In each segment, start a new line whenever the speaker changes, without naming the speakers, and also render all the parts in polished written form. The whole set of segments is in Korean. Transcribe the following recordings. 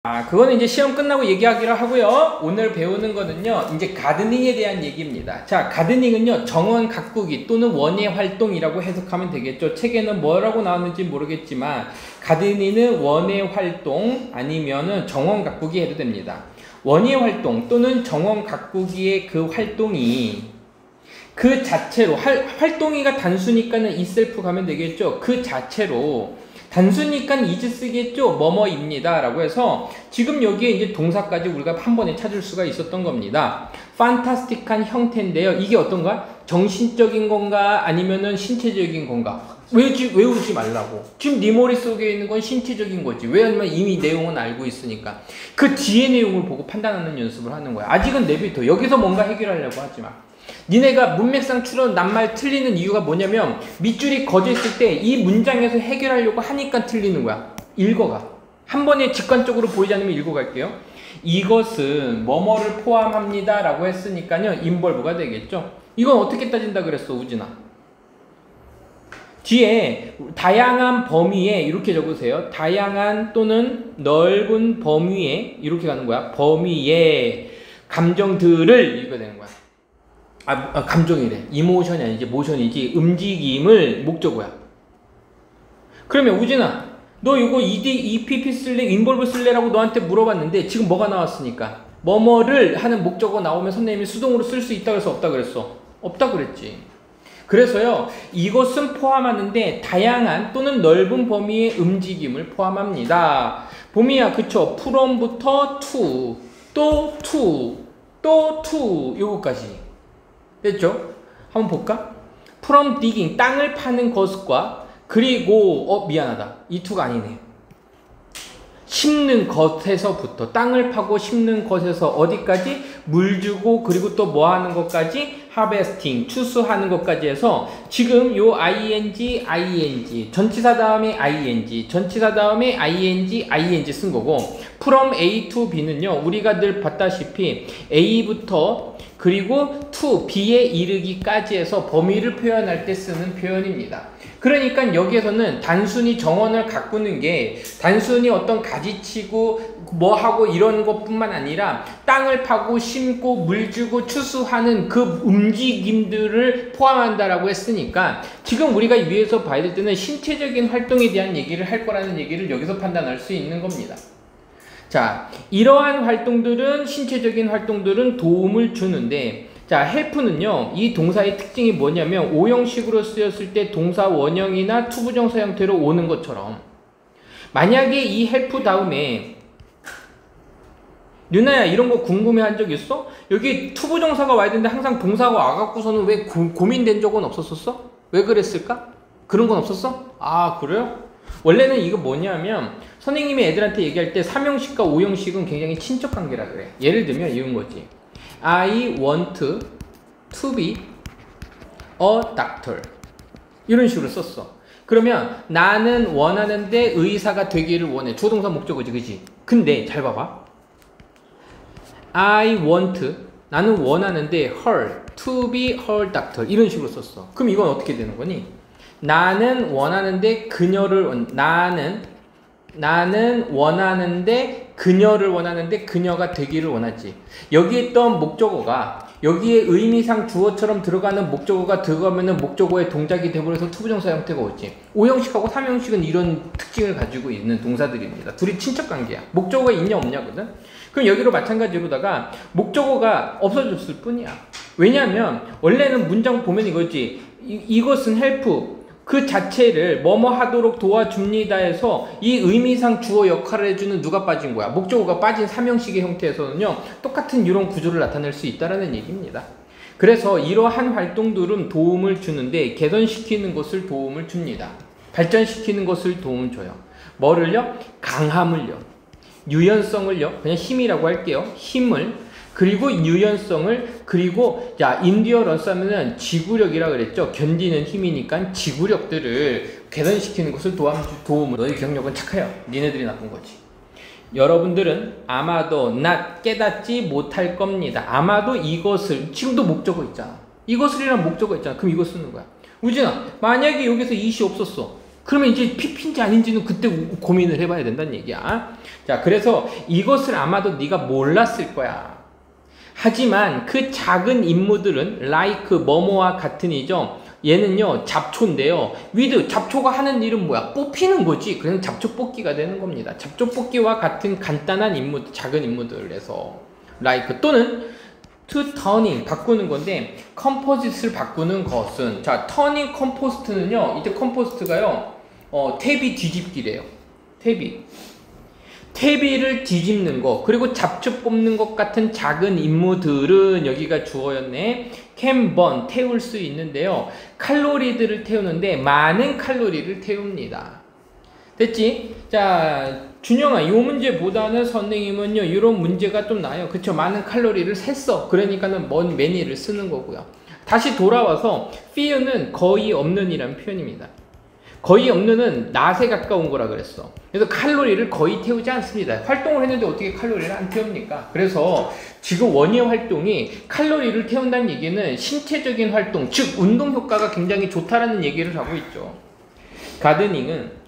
그거는 이제 시험 끝나고 얘기하기로 하고요. 오늘 배우는 거는요, 이제 가드닝에 대한 얘기입니다. 자, 가드닝은요, 정원 가꾸기 또는 원예 활동이라고 해석하면 되겠죠. 책에는 뭐라고 나왔는지 모르겠지만, 가드닝은 원예 활동 아니면은 정원 가꾸기 해도 됩니다. 원예 활동 또는 정원 가꾸기의 그 활동이 그 자체로, 활동이가 단수니까는 이셀프 가면 되겠죠. 그 자체로 단수니까 이즈 쓰겠죠. 뭐뭐입니다 라고 해서 지금 여기에 이제 동사까지 우리가 한 번에 찾을 수가 있었던 겁니다. 판타스틱한 형태인데요. 이게 어떤가? 정신적인 건가? 아니면은 신체적인 건가? 외우지 말라고. 지금 네 머릿속에 있는 건 신체적인 거지. 왜냐면 이미 내용은 알고 있으니까. 그 뒤에 내용을 보고 판단하는 연습을 하는 거야. 아직은 내비둬. 여기서 뭔가 해결하려고 하지 마. 니네가 문맥상 추론 낱말 틀리는 이유가 뭐냐면 밑줄이 거져 있을 때 이 문장에서 해결하려고 하니까 틀리는 거야. 읽어가. 한 번에 직관적으로 보이지 않으면 읽어갈게요. 이것은 뭐뭐를 포함합니다 라고 했으니까요 인벌브가 되겠죠. 이건 어떻게 따진다 그랬어 우진아? 뒤에 다양한 범위에 이렇게 적으세요. 다양한 또는 넓은 범위에 이렇게 가는 거야. 범위에 감정들을 읽어야 되는 거야. 감정이래. 이모션이 아니지 모션이지. 움직임을 목적어야. 그러면 우진아 너 이거 EPP 쓸래? 인볼브 쓸래라고 너한테 물어봤는데 지금 뭐가 나왔으니까 뭐뭐를 하는 목적어 나오면 선생님이 수동으로 쓸 수 있다 그래서 없다 그랬어? 없다 그랬지. 그래서요 이것은 포함하는데 다양한 또는 넓은 범위의 움직임을 포함합니다. 봄이야 그쵸? from부터 to 또 to 또 to 요거까지 됐죠? 한번 볼까? From digging, 땅을 파는 것과 그리고 미안하다. 이 투가 아니네. 심는 것에서부터 땅을 파고 심는 것에서 어디까지? 물 주고 그리고 또 뭐 하는 것까지? harvesting, 추수하는 것까지 해서 지금 요 ing, 전치사 다음에 ing, 전치사 다음에 ing 쓴 거고 from A to B는요 우리가 늘 봤다시피 A부터 그리고 to B에 이르기까지 해서 범위를 표현할 때 쓰는 표현입니다. 그러니까 여기에서는 단순히 정원을 가꾸는 게 단순히 어떤 가지치고 뭐하고 이런 것뿐만 아니라 땅을 파고 심고 물 주고 추수하는 그 움직임들을 포함한다라고 했으니까 지금 우리가 위에서 봐야 될 때는 신체적인 활동에 대한 얘기를 할 거라는 얘기를 여기서 판단할 수 있는 겁니다. 자, 이러한 활동들은 신체적인 활동들은 도움을 주는데 자, help는요. 이 동사의 특징이 뭐냐면 오형식으로 쓰였을 때 동사 원형이나 투부정사 형태로 오는 것처럼 만약에 이 help 다음에 유나야 이런 거 궁금해한 적 있어? 여기 투부정사가 와야 되는데 항상 동사가 와갖고서는 왜 고민된 적은 없었었어? 왜 그랬을까? 그런 건 없었어? 아 그래요? 원래는 이거 뭐냐면 선생님이 애들한테 얘기할 때 3형식과 5형식은 굉장히 친척 관계라 그래. 예를 들면 이런 거지. I want to be a doctor. 이런 식으로 썼어. 그러면 나는 원하는데 의사가 되기를 원해. 주어동사 목적어지, 그지? 근데 잘 봐봐. I want, 나는 원하는데 her to be her doctor. 이런 식으로 썼어. 그럼 이건 어떻게 되는 거니? 나는 원하는데 그녀를 나는 원하는데 그녀를 원하는데 그녀가 되기를 원하지. 여기에 있던 목적어가 여기에 의미상 주어처럼 들어가는 목적어가 들어가면은 목적어의 동작이 되버려서 투부정사 형태가 오지. 5형식하고 3형식은 이런 특징을 가지고 있는 동사들입니다. 둘이 친척관계야. 목적어가 있냐 없냐거든. 그럼 여기로 마찬가지로다가 목적어가 없어졌을 뿐이야. 왜냐하면 원래는 문장 보면 이거지. 이것은 help 그 자체를 뭐뭐 하도록 도와줍니다 해서 이 의미상 주어 역할을 해주는 누가 빠진 거야? 목적어가 빠진 3형식의 형태에서는요 똑같은 이런 구조를 나타낼 수 있다는 얘기입니다. 그래서 이러한 활동들은 도움을 주는데 개선시키는 것을 도움을 줍니다. 발전시키는 것을 도움을 줘요. 뭐를요? 강함을요. 유연성을요. 그냥 힘이라고 할게요. 힘을 그리고 유연성을 그리고 자 인디어런스 하면은 지구력이라 그랬죠. 견디는 힘이니까 지구력들을 개선시키는 것을 도움을 너희 경력은 착해요. 니네들이 나쁜 거지. 여러분들은 아마도 깨닫지 못할 겁니다. 아마도 이것을 지금도 목적어 있잖아. 이것을이란 목적어 있잖아. 그럼 이거 쓰는 거야. 우진아 만약에 여기서 이시 없었어. 그러면 이제 PP인지 아닌지는 그때 고민을 해봐야 된다는 얘기야. 자, 그래서 이것을 아마도 네가 몰랐을 거야. 하지만 그 작은 임무들은 like 뭐뭐와 같은 이죠. 얘는요 잡초인데요. with 잡초가 하는 일은 뭐야? 뽑히는 거지. 그래서 잡초 뽑기가 되는 겁니다. 잡초 뽑기와 같은 간단한 임무, 작은 임무들에서 like 또는 to turning 바꾸는 건데 composite를 바꾸는 것은 자 turning composite는요 이때 composite가요 탭이 뒤집기래요. 탭이를 뒤집는 거 그리고 잡초 뽑는 것 같은 작은 임무들은 여기가 주어였네. can burn 태울 수 있는데요 칼로리들을 태우는데 많은 칼로리를 태웁니다. 됐지? 자 준영아 이 문제보다는 선생님은요 이런 문제가 좀 나요. 그쵸? 많은 칼로리를 셌어. 그러니까는 먼 매니를 쓰는 거고요. 다시 돌아와서 fear는 거의 없는 이란 표현입니다. 거의 없는은 낫에 가까운 거라 그랬어. 그래서 칼로리를 거의 태우지 않습니다. 활동을 했는데 어떻게 칼로리를 안 태웁니까? 그래서 지금 원예 활동이 칼로리를 태운다는 얘기는 신체적인 활동, 즉 운동 효과가 굉장히 좋다라는 얘기를 하고 있죠. 가드닝은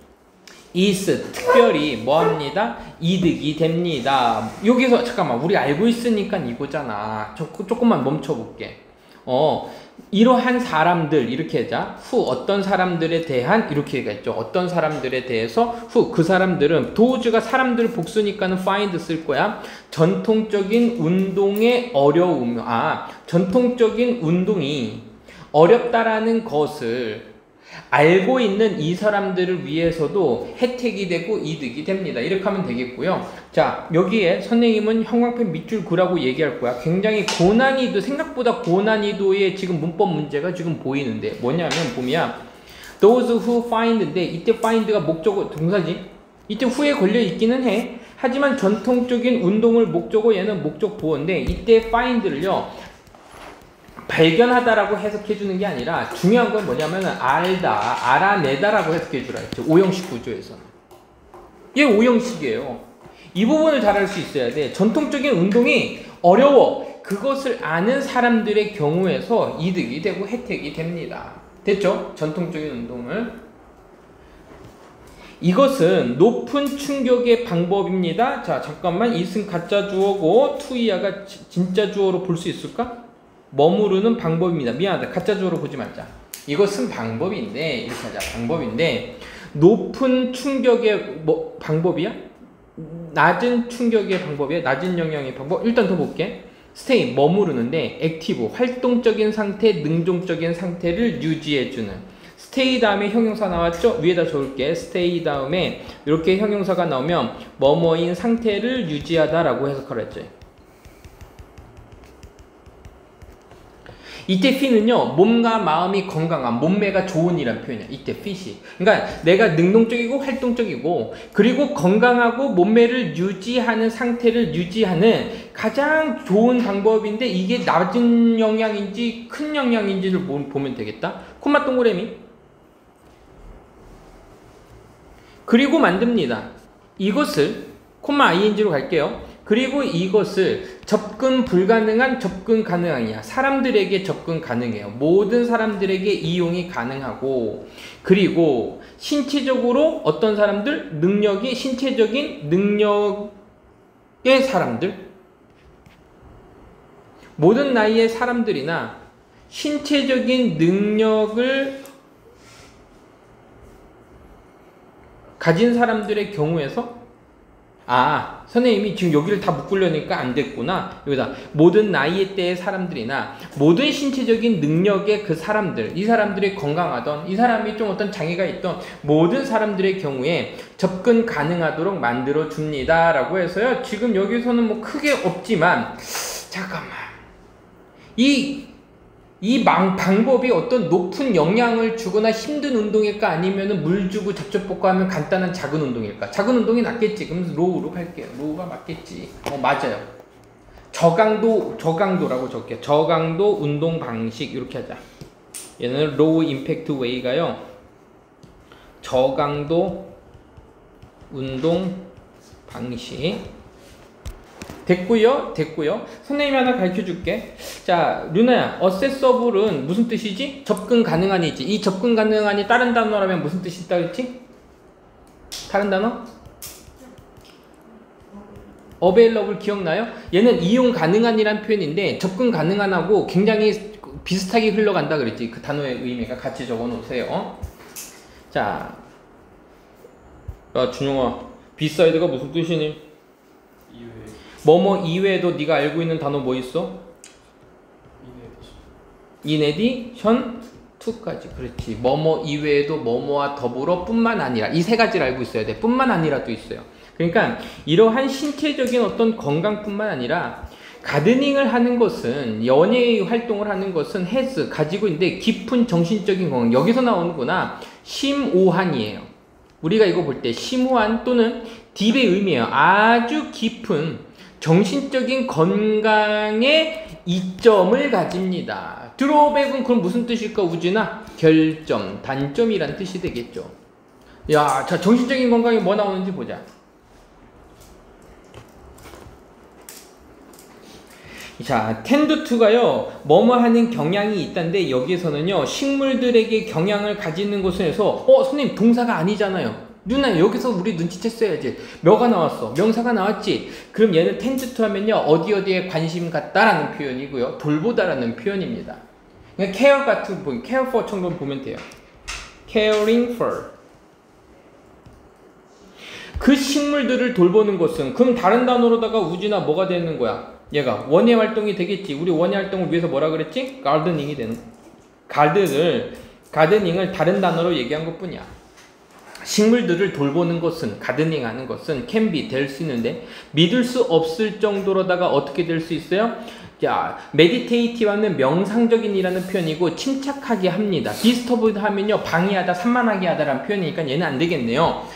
is 특별히 뭐합니다? 이득이 됩니다. 여기서 잠깐만 우리 알고 있으니까 이거잖아. 조금만 멈춰볼게. 이러한 사람들 이렇게 하자. 후 어떤 사람들에 대한 이렇게 얘기했죠. 어떤 사람들에 대해서 후 그 사람들은 도우즈가 사람들 복수니까는 find 쓸 거야. 전통적인 운동의 어려움 전통적인 운동이 어렵다라는 것을 알고 있는 이 사람들을 위해서도 혜택이 되고 이득이 됩니다. 이렇게 하면 되겠고요. 자 여기에 선생님은 형광펜 밑줄 그라고 얘기할 거야. 굉장히 고난이도 생각보다 고난이도의 지금 문법 문제가 지금 보이는데 뭐냐면 보면 those who find인데 이때 find가 목적어 동사지. 이때 후에 걸려 있기는 해. 하지만 전통적인 운동을 목적어 얘는 목적 보어인데 이때 find를요 발견하다라고 해석해주는 게 아니라 중요한 건 뭐냐면 알아내다라고 해석해주라 했죠. 오형식 구조에서는. 얘 오형식이에요. 이 부분을 잘 알 수 있어야 돼. 전통적인 운동이 어려워. 그것을 아는 사람들의 경우에서 이득이 되고 혜택이 됩니다. 됐죠? 전통적인 운동을. 이것은 높은 충격의 방법입니다. 자 잠깐만 이승 가짜 주어고 투이야가 진짜 주어로 볼 수 있을까? 머무르는 방법입니다. 미안하다. 가짜 주어로 보지 말자. 이것은 방법인데 이렇게 하자. 방법인데 높은 충격의 방법이야? 낮은 충격의 방법이야? 낮은 영향의 방법? 일단 더 볼게. stay 머무르는데 액티브 활동적인 상태, 능동적인 상태를 유지해주는 stay 다음에 형용사 나왔죠? 위에다 적을게. stay 다음에 이렇게 형용사가 나오면 뭐뭐인 상태를 유지하다라고 해석하라 했죠. 이때 fit는요 몸과 마음이 건강한 몸매가 좋은 이란 표현이야. 이때 fit이 그러니까 내가 능동적이고 활동적이고 그리고 건강하고 몸매를 유지하는 상태를 유지하는 가장 좋은 방법인데 이게 낮은 영향인지 큰 영향인지를 보면 되겠다. 콤마 동그라미 그리고 만듭니다. 이것을 콤마 ing로 갈게요. 그리고 이것을 접근 불가능한 접근 가능이야. 사람들에게 접근 가능해요. 모든 사람들에게 이용이 가능하고 그리고 신체적으로 어떤 사람들 능력이 신체적인 능력의 사람들 모든 나이의 사람들이나 신체적인 능력을 가진 사람들의 경우에서 선생님이 지금 여기를 다 묶으려니까 안 됐구나. 여기다 모든 나이의 때의 사람들이나 모든 신체적인 능력의 그 사람들 이 사람들이 건강하던 이 사람이 좀 어떤 장애가 있던 모든 사람들의 경우에 접근 가능하도록 만들어 줍니다 라고 해서요. 지금 여기서는 뭐 크게 없지만 잠깐만 이 방법이 어떤 높은 영향을 주거나 힘든 운동일까 아니면 물 주고 접촉 하면 간단한 작은 운동일까? 작은 운동이 낫겠지. 그러면서 로우로 갈게요. 로우가 맞겠지. 맞아요. 저강도라고 적게요. 저강도 운동 방식 이렇게 하자. 얘는 로우 임팩트 웨이가요. 저강도 운동 방식 됐고요. 선생님이 하나 가르쳐 줄게. 자, 류나야, accessible은 무슨 뜻이지? 접근 가능한이지. 이 접근 가능한이 다른 단어라면 무슨 뜻이 있다고 했지? 다른 단어? available 기억나요? 얘는 이용 가능한이란 표현인데 접근 가능한하고 굉장히 비슷하게 흘러간다 그랬지. 그 단어의 의미가 같이 적어 놓으세요. 자, 야 준영아, 비사이드가 무슨 뜻이니?
이외.
뭐뭐 이외에도 네가 알고 있는 단어 뭐 있어? 인에디션 to까지. 그렇지. 뭐뭐 이외에도 뭐뭐와 더불어 뿐만 아니라, 이 세 가지를 알고 있어야 돼. 뿐만 아니라도 있어요. 그러니까 이러한 신체적인 어떤 건강뿐만 아니라 가드닝을 하는 것은, 연예의 활동을 하는 것은 has 가지고 있는데 깊은 정신적인 건강, 여기서 나오는구나. 심오한이에요. 우리가 이거 볼 때 심오한 또는 딥의 의미예요. 아주 깊은 정신적인 건강의 이점을 가집니다. 드로백은 그럼 무슨 뜻일까, 우진아? 결점, 단점이란 뜻이 되겠죠. 야, 자, 정신적인 건강에 뭐 나오는지 보자. 자, tend to가요, 뭐뭐 하는 경향이 있다는데, 여기에서는요, 식물들에게 경향을 가지는 것을 해서, 선생님, 동사가 아니잖아요. 누나, 여기서 우리 눈치챘어야지. 뭐가 나왔어? 명사가 나왔지? 그럼 얘는 tend to 하면요, 어디에 관심 갖다라는 표현이고요, 돌보다라는 표현입니다. 그러니까 care 같은, care for 정도 보면 돼요. caring for. 그 식물들을 돌보는 것은, 그럼 다른 단어로다가 우진아 뭐가 되는 거야? 얘가 원예 활동이 되겠지. 우리 원예 활동을 위해서 뭐라 그랬지? 가드닝이 되는. 가드닝을 다른 단어로 얘기한 것 뿐이야. 식물들을 돌보는 것은, 가드닝 하는 것은 can be, 될 수 있는데, 믿을 수 없을 정도로다가 어떻게 될 수 있어요? 자, meditative는 명상적인이라는 표현이고 침착하게 합니다. disturb 하면요, 방해하다, 산만하게 하다라는 표현이니까 얘는 안 되겠네요.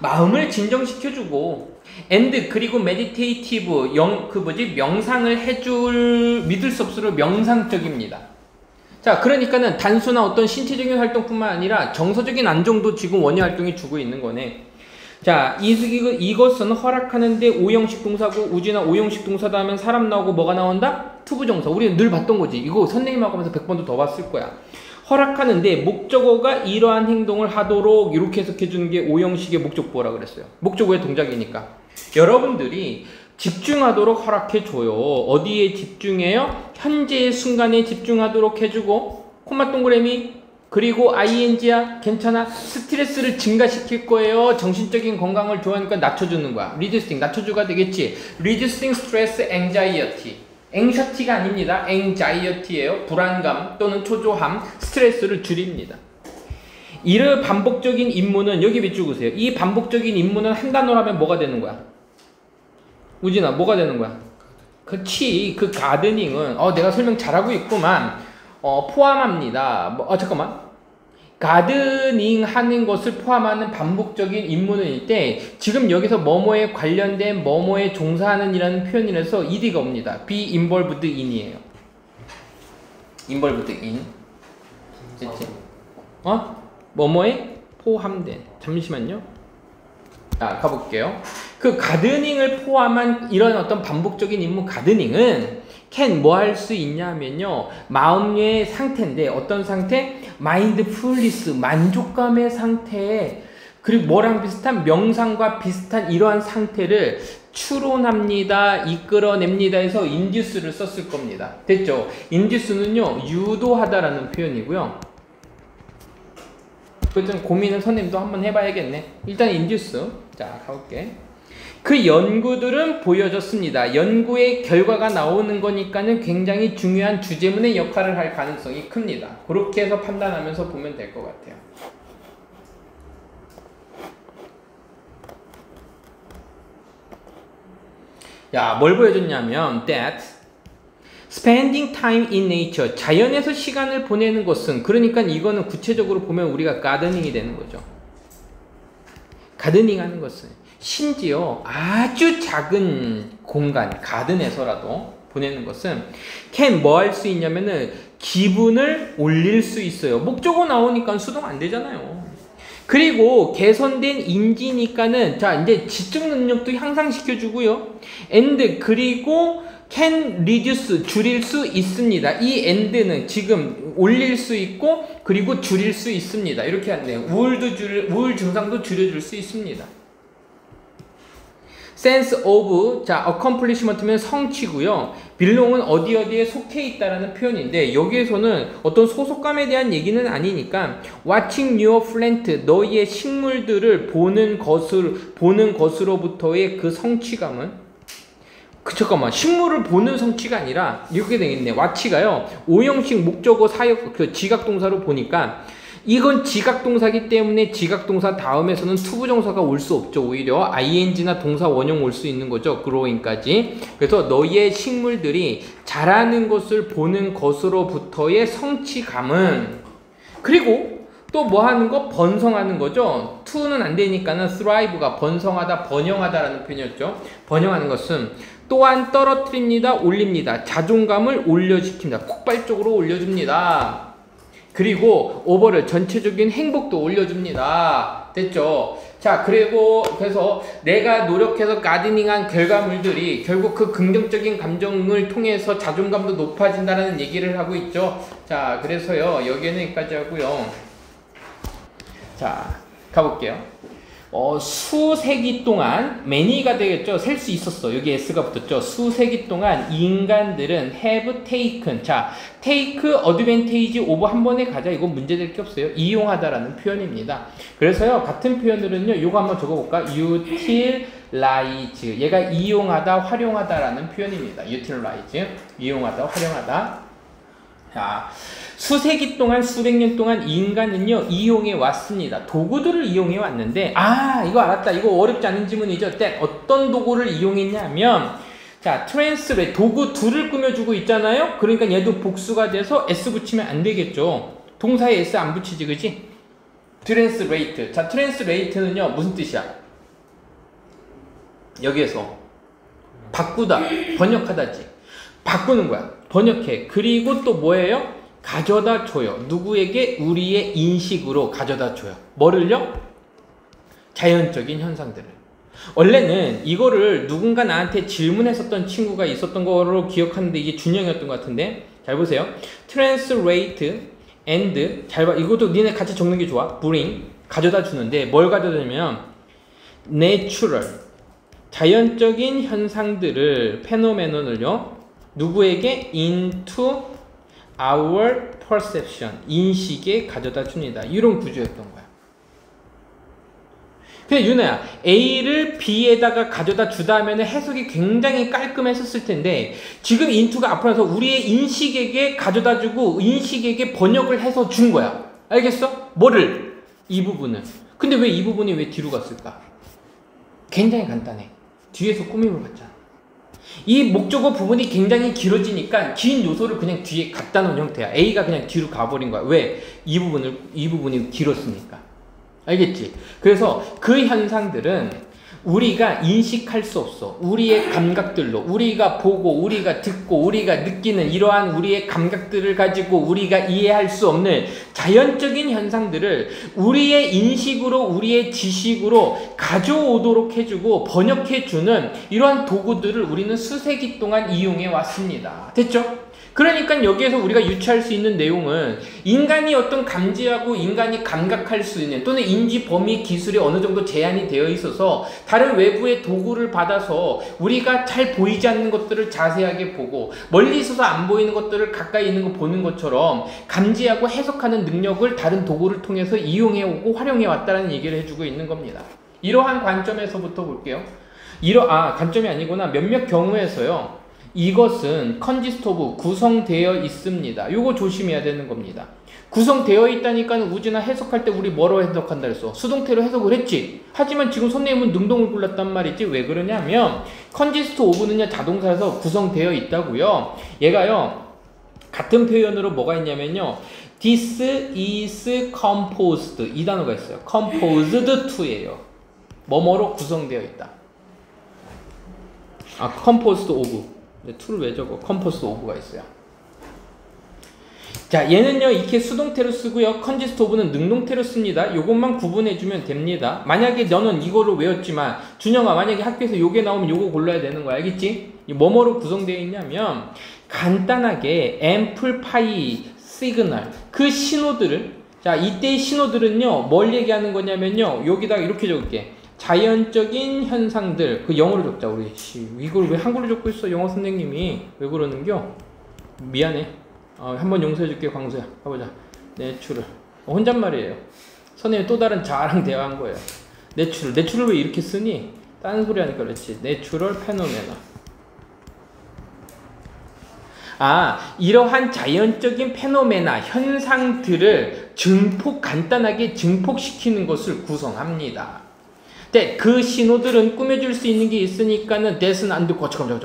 마음을 진정시켜주고, and 그리고 meditative, 명상을 해줄, 믿을 수 없으로 명상적입니다. 자, 그러니까는 단순한 어떤 신체적인 활동뿐만 아니라 정서적인 안정도 지금 원예 활동이 주고 있는 거네. 자, 이것은 허락하는데 오형식 동사고, 우진아 오형식 동사다 하면 사람 나오고 뭐가 나온다? 투부정사. 우리는 늘 봤던 거지. 이거 선생님하고 하면서 100번도 더 봤을 거야. 허락하는데 목적어가 이러한 행동을 하도록 이렇게 해석해 주는 게 오형식의 목적보라 그랬어요. 목적어의 동작이니까. 여러분들이 집중하도록 허락해 줘요. 어디에 집중해요? 현재의 순간에 집중하도록 해주고, 콤마 동그라미, 그리고 ing야, 괜찮아. 스트레스를 증가시킬 거예요. 정신적인 건강을 좋아하니까 낮춰주는 거야. reducing, 낮춰주가 되겠지. reducing stress, anxiety. anxiety가 아닙니다. anxiety예요. 불안감 또는 초조함, 스트레스를 줄입니다. 이런 반복적인 임무는, 여기 비추고세요. 이 반복적인 임무는 한 단어로 하면 뭐가 되는 거야? 우진아, 뭐가 되는 거야? 그치. 그 가드닝은, 내가 설명 잘하고 있구만. 포함합니다. 잠깐만. 가드닝 하는 것을 포함하는 반복적인 임무는 때, 지금 여기서 뭐뭐에 관련된 뭐뭐에 종사하는 이라는 표현이라서 ed가 옵니다. be involved in이에요. involved in. 됐지? 뭐뭐에 포함된. 잠시만요. 자, 가볼게요. 그 가드닝을 포함한 이런 어떤 반복적인 임무 가드닝은 can 뭐 할 수 있냐면요, 마음의 상태인데, 어떤 상태? mindfulness, 만족감의 상태에, 그리고 뭐랑 비슷한, 명상과 비슷한 이러한 상태를 추론합니다, 이끌어냅니다 해서 induce를 썼을 겁니다. 됐죠? induce는요, 유도하다라는 표현이고요. 그좀 고민은 선생님도 한번 해봐야겠네. 일단 induce. 자, 가볼게. 그 연구들은 보여졌습니다. 연구의 결과가 나오는 거니까는 굉장히 중요한 주제문의 역할을 할 가능성이 큽니다. 그렇게 해서 판단하면서 보면 될 것 같아요. 야, 뭘 보여줬냐면 that spending time in nature, 자연에서 시간을 보내는 것은, 그러니까 이거는 구체적으로 보면 우리가 가드닝이 되는 거죠. 가드닝 하는 것은 심지어 아주 작은 공간, 가든에서라도 보내는 것은 can 뭐 할 수 있냐면은 기분을 올릴 수 있어요. 목적어 나오니까 수동 안 되잖아요. 그리고 개선된 인지니까는, 자, 이제 지적 능력도 향상시켜주고요. and 그리고 can reduce 줄일 수 있습니다. 이 and는 지금 올릴 수 있고 그리고 줄일 수 있습니다. 이렇게 하네요. 우울 증상도 줄여줄 수 있습니다. sense of 자 accomplishment면 성취고요. belong은 어디에 속해 있다라는 표현인데 여기에서는 어떤 소속감에 대한 얘기는 아니니까 watching your plant 너희의 식물들을 보는 것으로부터의 그 성취감은 잠깐만 식물을 보는 성취가 아니라 이렇게 되겠네. watch가요. 5형식 목적어 사역 그 지각동사로 보니까 이건 지각동사기 때문에 지각동사 다음에서는 투부정사가 올 수 없죠. 오히려 ing나 동사 원형 올 수 있는 거죠. growing까지. 그래서 너희의 식물들이 자라는 것을 보는 것으로부터의 성취감은 그리고 또 뭐 하는 거? 번성하는 거죠. to는 안 되니까는 thrive가 번성하다, 번영하다라는 표현이었죠. 번영하는 것은 또한 떨어뜨립니다, 올립니다. 자존감을 올려시킵니다. 폭발적으로 올려줍니다. 그리고 오버를 전체적인 행복도 올려줍니다. 됐죠? 자, 그래서 내가 노력해서 가드닝한 결과물들이 결국 그 긍정적인 감정을 통해서 자존감도 높아진다는 얘기를 하고 있죠. 자, 그래서요, 여기는 여기까지 하고요. 자, 가볼게요. 수세기 동안 many가 되겠죠. 셀 수 있었어. 여기 s가 붙었죠. 수세기 동안 인간들은 have taken 자 take advantage of 한 번에 가자. 이건 문제될 게 없어요. 이용하다라는 표현입니다. 그래서요 같은 표현으로는요 이거 한번 적어볼까? utilize 얘가 이용하다 활용하다라는 표현입니다. utilize 이용하다 활용하다. 자, 수세기 동안 수백 년 동안 인간은요 이용해 왔습니다. 도구들을 이용해 왔는데 이거 알았다. 이거 어렵지 않은 질문이죠. 어떤 도구를 이용했냐면 자 translate 도구 둘을 꾸며주고 있잖아요. 그러니까 얘도 복수가 돼서 s 붙이면 안 되겠죠. 동사에 s 안 붙이지 그지? translate 자 translate는요 무슨 뜻이야? 여기에서 바꾸다 번역하다지. 바꾸는 거야. 번역해. 그리고 또 뭐예요? 가져다 줘요. 누구에게? 우리의 인식으로 가져다 줘요. 뭐를요? 자연적인 현상들을. 원래는 이거를 누군가 나한테 질문했었던 친구가 있었던 거로 기억하는데 이게 준영이었던 것 같은데 잘 보세요. translate and 잘 봐. 이것도 니네 같이 적는 게 좋아. bring 가져다 주는데 뭘 가져다 주면 natural 자연적인 현상들을 페노메논을요 누구에게? into our perception 인식에 가져다 줍니다. 이런 구조였던 거야. 근데 윤아야 A를 B에다가 가져다 주다 하면 해석이 굉장히 깔끔했었을 텐데 지금 into가 앞으로 나서 우리의 인식에게 가져다 주고 인식에게 번역을 해서 준 거야. 알겠어? 뭐를? 이 부분을. 근데 왜 이 부분이 왜 뒤로 갔을까? 굉장히 간단해. 뒤에서 꾸밈을 받잖아. 이 목적어 부분이 굉장히 길어지니까 긴 요소를 그냥 뒤에 갖다 놓은 형태야. A가 그냥 뒤로 가버린 거야. 왜? 이 부분이 길었으니까. 알겠지? 그래서 그 현상들은 우리가 인식할 수 없어. 우리의 감각들로 우리가 보고 우리가 듣고 우리가 느끼는 이러한 우리의 감각들을 가지고 우리가 이해할 수 없는 자연적인 현상들을 우리의 인식으로 우리의 지식으로 가져오도록 해주고 번역해주는 이러한 도구들을 우리는 수세기 동안 이용해 왔습니다. 됐죠? 그러니까 여기에서 우리가 유추할 수 있는 내용은 인간이 어떤 감지하고 인간이 감각할 수 있는 또는 인지 범위 기술이 어느 정도 제한이 되어 있어서 다른 외부의 도구를 받아서 우리가 잘 보이지 않는 것들을 자세하게 보고 멀리 있어서 안 보이는 것들을 가까이 있는 거 보는 것처럼 감지하고 해석하는 능력을 다른 도구를 통해서 이용해 오고 활용해 왔다는 얘기를 해주고 있는 겁니다. 이러한 관점에서부터 볼게요. 관점이 아니구나. 몇몇 경우에서요. 이것은 consist of 구성되어 있습니다. 요거 조심해야 되는 겁니다. 구성되어 있다니까 우진아 해석할 때 우리 뭐로 해석한다 그랬어? 수동태로 해석을 했지. 하지만 지금 손님은 능동을 불렀단 말이지. 왜 그러냐면 consist of는요 자동사에서 구성되어 있다고요. 얘가요 같은 표현으로 뭐가 있냐면요. This is composed 이 단어가 있어요. composed to예요. 뭐뭐로 구성되어 있다. composed of to를 왜 적어? composed of가 있어요. 자, 얘는요, 이렇게 수동태로 쓰고요. consist of는 능동태로 씁니다. 요것만 구분해주면 됩니다. 만약에 너는 이거를 외웠지만, 준영아, 만약에 학교에서 요게 나오면 요거 골라야 되는 거야. 알겠지? 이 뭐뭐로 구성되어 있냐면, 간단하게 amplify 시그널, 그 신호들을, 자, 이때의 신호들은요, 뭘 얘기하는 거냐면요, 여기다가 이렇게 적을게. 자연적인 현상들, 그 영어로 적자, 우리. 이걸 왜 한글로 적고 있어, 영어 선생님이. 왜 그러는겨? 미안해. 한번 용서해줄게, 광수야. 가보자. 내추럴. 혼잣말이에요. 선생님이 또 다른 자아랑 대화한 거예요. 내추럴 왜 이렇게 쓰니? 딴 소리 하니까 그렇지. 내추럴 페노메나. 이러한 자연적인 페노메나, 현상들을 간단하게 증폭시키는 것을 구성합니다. 근데 그 신호들은 꾸며줄 수 있는 게 있으니까는 that은 안 듣고 잠깐만.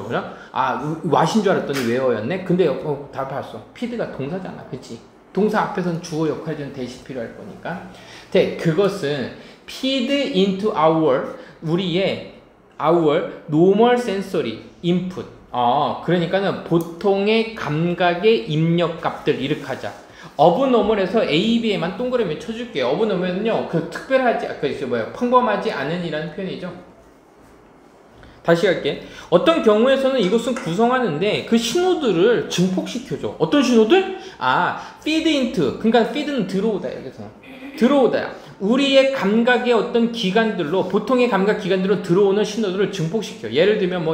what인 줄 알았더니 where였네? 근데 다 봤어. feed가 동사잖아. 그치? 동사 앞에서는 주어 역할 중 that이 필요할 거니까. 근데 그것은 feed into 우리의 normal sensory input. 그러니까는 보통의 감각의 입력값들 이렇게 하자. 어브노멀에서 A, B에만 동그라미 쳐줄게요. 어브노멀은요, 평범하지 않은이라는 표현이죠. 다시 할게. 어떤 경우에서는 이것은 구성하는데 그 신호들을 증폭시켜줘. 어떤 신호들? feed into. 그러니까 feed는 들어오다. 여기서 들어오다야. 우리의 감각의 어떤 기관들로, 보통의 감각 기관들로 들어오는 신호들을 증폭시켜. 예를 들면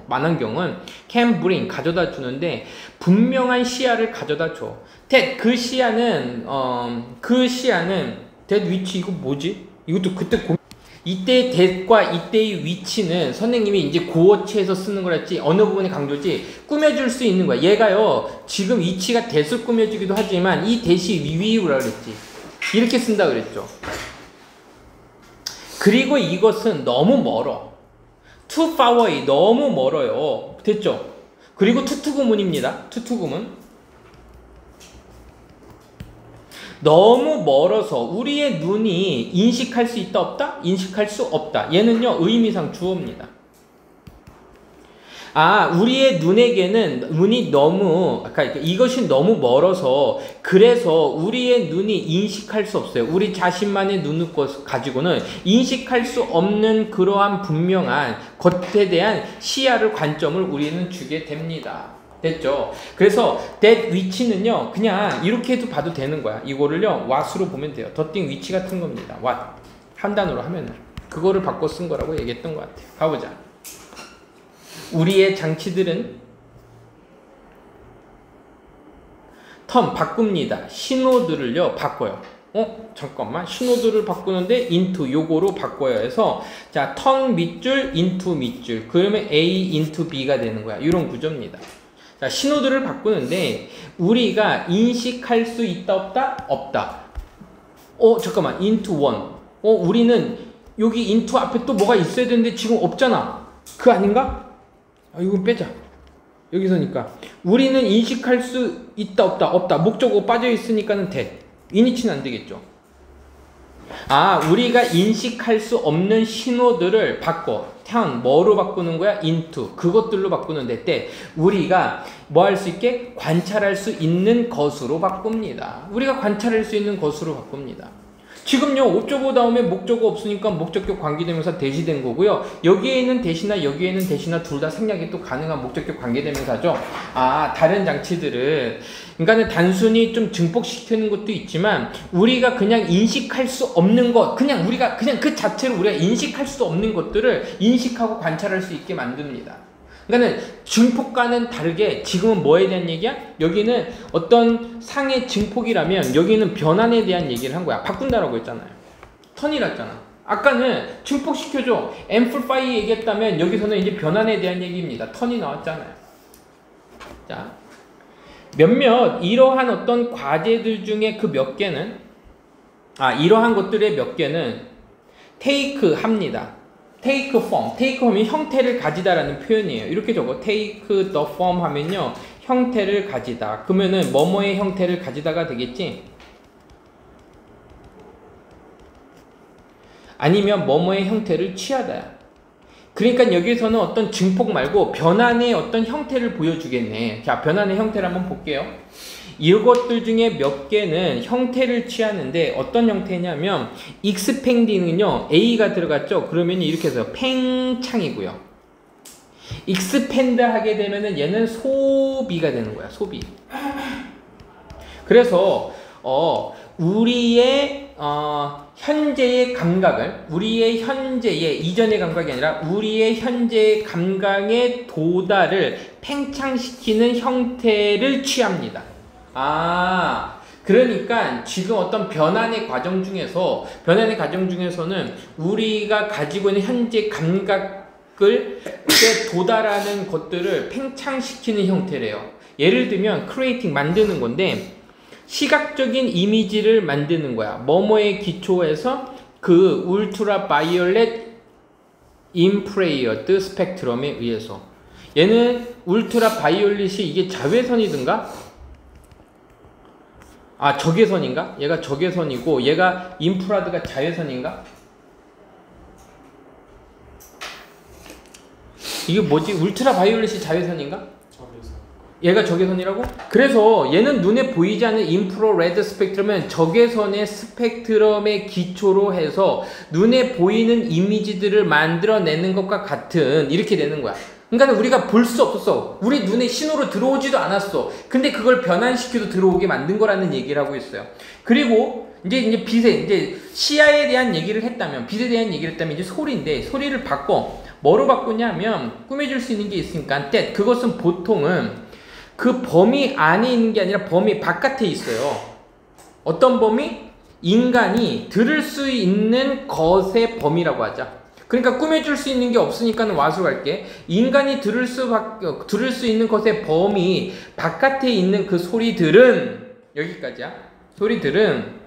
만원경은 can bring, 가져다 주는데 분명한 시야를 가져다 줘. 그 시야는 that 위치, 이거 뭐지? 이것도 그때 이때의 that과 이때의 위치는 선생님이 이제 고어체에서 쓰는 거랬지, 어느 부분에 강조지, 꾸며줄 수 있는 거야. 얘가요, 지금 위치가 that을 꾸며주기도 하지만 이 that이 위위우라 그랬지. 이렇게 쓴다 그랬죠. 그리고 이것은 너무 멀어. too far away, 너무 멀어요. 됐죠? 그리고 투투구문입니다. 투투구문. 너무 멀어서 우리의 눈이 인식할 수 있다 없다? 인식할 수 없다. 얘는요, 의미상 주어입니다. 우리의 눈에게는 눈이 이것이 너무 멀어서, 그래서 우리의 눈이 인식할 수 없어요. 우리 자신만의 눈을 가지고는 인식할 수 없는 그러한 분명한 것에 대한 시야를, 관점을 우리는 주게 됩니다. 됐죠? 그래서 that 위치는요, 그냥 이렇게 해도 봐도 되는 거야. 이거를요, what으로 보면 돼요. 더띵 위치 같은 겁니다. what. 한 단어로 하면은. 그거를 바꿔 쓴 거라고 얘기했던 것 같아요. 가보자. 우리의 장치들은 바꿉니다. 신호들을요, 바꿔요. 잠깐만. 신호들을 바꾸는데 into 요거로 바꿔야 해서, 자, turn 밑줄, into 밑줄. 그러면 A into B가 되는 거야. 이런 구조입니다. 자, 신호들을 바꾸는데 우리가 인식할 수 있다 없다? 없다. 잠깐만. into one. 우리는 여기 into 앞에 또 뭐가 있어야 되는데 지금 없잖아. 그 아닌가? 이거 빼자. 여기서니까 우리는 인식할 수 있다 없다? 없다. 목적어 빠져 있으니까는 that. 인이치는 안 되겠죠. 우리가 인식할 수 없는 신호들을 바꿔. turn, 뭐로 바꾸는 거야? into. 그것들로 바꾸는데 때 우리가 뭐 할 수 있게? 관찰할 수 있는 것으로 바꿉니다. 우리가 관찰할 수 있는 것으로 바꿉니다. 지금요, 옵저버 다음에 목적어 없으니까 목적격 관계대명사 대시된 거고요. 여기에 있는 대시나 여기에 있는 대시나 둘 다 생략이 또 가능한 목적격 관계대명사죠. 다른 장치들은, 그러니까는 단순히 좀 증폭시키는 것도 있지만 우리가 그냥 인식할 수 없는 것, 그냥 그 자체로 우리가 인식할 수 없는 것들을 인식하고 관찰할 수 있게 만듭니다. 그러니까는 증폭과는 다르게 지금은 뭐에 대한 얘기야? 여기는 어떤 상의 증폭이라면 여기는 변환에 대한 얘기를 한 거야. 바꾼다라고 했잖아요. 턴이랬잖아. 아까는 증폭시켜줘. amplify 얘기했다면 여기서는 이제 변환에 대한 얘기입니다. 턴이 나왔잖아요. 자, 몇몇 이러한 어떤 과제들 중에 그 몇 개는, 이러한 것들의 몇 개는 take 합니다. take form. take 하면 형태를 가지다라는 표현이에요. 이렇게 적어. take the form 하면요, 형태를 가지다. 그러면은 뭐뭐의 형태를 가지다가 되겠지? 아니면 뭐뭐의 형태를 취하다야. 그러니까 여기서는 어떤 증폭 말고 변환의 어떤 형태를 보여주겠네. 자, 변환의 형태를 한번 볼게요. 이것들 중에 몇 개는 형태를 취하는데 어떤 형태냐면 expanding은요 A가 들어갔죠. 그러면 이렇게 해서 팽창이고요. expand 하게 되면은 얘는 소비가 되는 거야. 소비. 그래서 우리의 현재의 감각을 우리의 현재의 이전의 감각이 아니라 우리의 현재의 감각의 도달을 팽창시키는 형태를 취합니다. 그러니까 지금 어떤 변환의 과정 중에서는 우리가 가지고 있는 현재 감각을 도달하는 것들을 팽창시키는 형태래요. 예를 들면 creating 만드는 건데 시각적인 이미지를 만드는 거야. 뭐뭐의 기초에서 그 울트라 바이올렛 인프레이어드 스펙트럼에 의해서 얘는 울트라 바이올렛이 이게 자외선이든가 적외선인가? 얘가 적외선이고 얘가 인프라드가 자외선인가? 이게 뭐지? 울트라 바이올렛이 자외선인가? 얘가 적외선이라고? 그래서 얘는 눈에 보이지 않는 인프라레드 스펙트럼은 적외선의 스펙트럼의 기초로 해서 눈에 보이는 이미지들을 만들어내는 것과 같은 이렇게 되는 거야. 그러니까 우리가 볼 수 없었어. 우리 눈에 신호로 들어오지도 않았어. 근데 그걸 변환시켜도 들어오게 만든 거라는 얘기를 하고 있어요. 그리고 이제 빛에 시야에 대한 얘기를 했다면 빛에 대한 얘기를 했다면 이제 소리인데 소리를 바꿔 뭐로 바꾸냐면 꾸며줄 수 있는 게 있으니까 그것은 보통은 그 범위 안에 있는 게 아니라 범위 바깥에 있어요. 어떤 범위? 인간이 들을 수 있는 것의 범위라고 하자. 그러니까 꾸며줄 수 있는 게 없으니까는 와서 갈게. 인간이 들을 수 있는 것의 범위 바깥에 있는 그 소리들은 여기까지야. 소리들은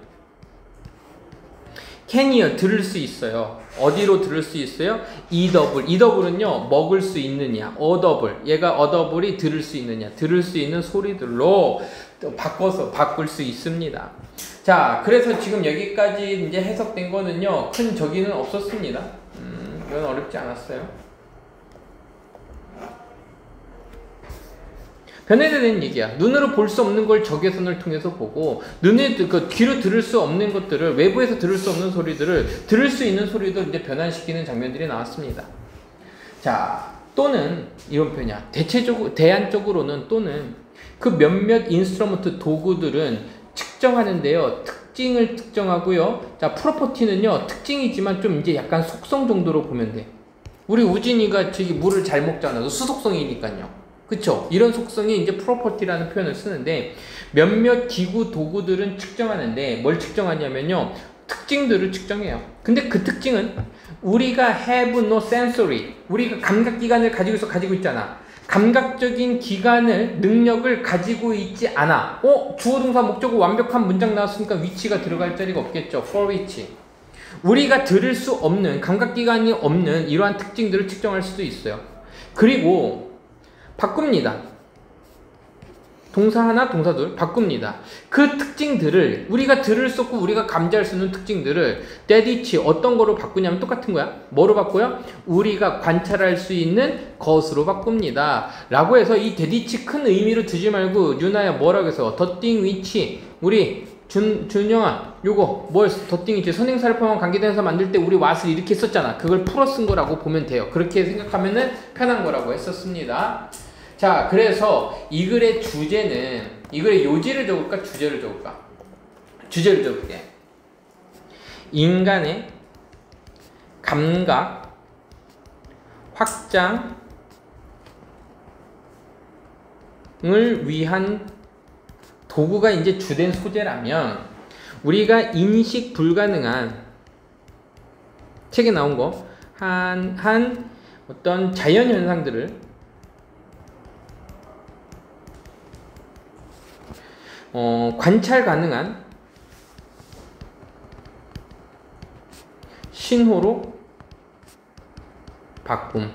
can이요 들을 수 있어요. 어디로 들을 수 있어요? 이더블은요 먹을 수 있느냐. 얘가 어더블이 들을 수 있느냐. 들을 수 있는 소리들로 또 바꿀 수 있습니다. 자, 그래서 지금 여기까지 이제 해석된 거는요 큰 저기는 없었습니다. 이건 어렵지 않았어요. 변해되는 얘기야. 눈으로 볼 수 없는 걸 적외선을 통해서 보고 눈에 귀로 들을 수 없는 것들을 외부에서 들을 수 없는 소리들을 들을 수 있는 소리도 이제 변환시키는 장면들이 나왔습니다. 자, 또는 이런 표현이야. 대안적으로는 또는 그 몇몇 인스트루먼트 도구들은 측정하는데요. 특징을 측정하고요. 자, 프로퍼티는요. 특징이지만 좀 이제 약간 속성 정도로 보면 돼. 우리 우진이가 저기 물을 잘 먹잖아. 수속성이니까요. 그쵸? 이런 속성이 이제 프로퍼티라는 표현을 쓰는데 몇몇 기구 도구들은 측정하는데 뭘 측정하냐면요 특징들을 측정해요. 근데 그 특징은 우리가 have no sensory 우리가 감각기관을 가지고 있잖아. 감각적인 능력을 가지고 있지 않아. 주어 동사 목적어 완벽한 문장 나왔으니까 위치가 들어갈 자리가 없겠죠. for which 우리가 들을 수 없는 감각기관이 없는 이러한 특징들을 측정할 수도 있어요. 그리고 바꿉니다. 동사 하나, 동사 둘 바꿉니다. 그 특징들을 우리가 들을 수 없고 우리가 감지할 수 있는 특징들을 that 어떤 거로 바꾸냐면 똑같은 거야. 뭐로 바꿔요? 우리가 관찰할 수 있는 것으로 바꿉니다. 라고 해서 이 that 큰 의미로 두지 말고 유나야 뭐라고 해서 the thing which 우리 준영아 요거 뭘 the thing which 선행사를 관계대명사 만들 때 우리 what을 이렇게 썼잖아. 그걸 풀어 쓴 거라고 보면 돼요. 그렇게 생각하면은 편한 거라고 했었습니다. 자, 그래서 이 글의 주제는 이 글의 요지를 적을까 주제를 적을까? 주제를 적을게. 인간의 감각 확장을 위한 도구가 이제 주된 소재라면 우리가 인식 불가능한 책에 나온 거 한 어떤 자연 현상들을 관찰 가능한 신호로 바꿈.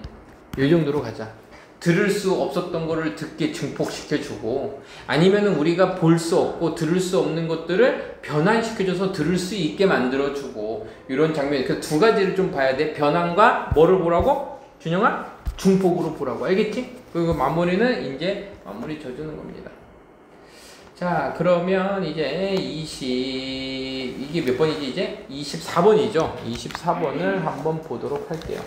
이 정도로 가자. 들을 수 없었던 거를 듣게 증폭시켜주고 아니면은 우리가 볼 수 없고 들을 수 없는 것들을 변환시켜줘서 들을 수 있게 만들어주고 이런 장면. 그 두 가지를 좀 봐야 돼. 변환과 뭐를 보라고? 준영아? 중폭으로 보라고. 알겠지? 그리고 마무리는 이제 마무리 져주는 겁니다. 자, 그러면 이제 이게 몇 번이지 이제? 24번이죠. 24번을 한번 보도록 할게요.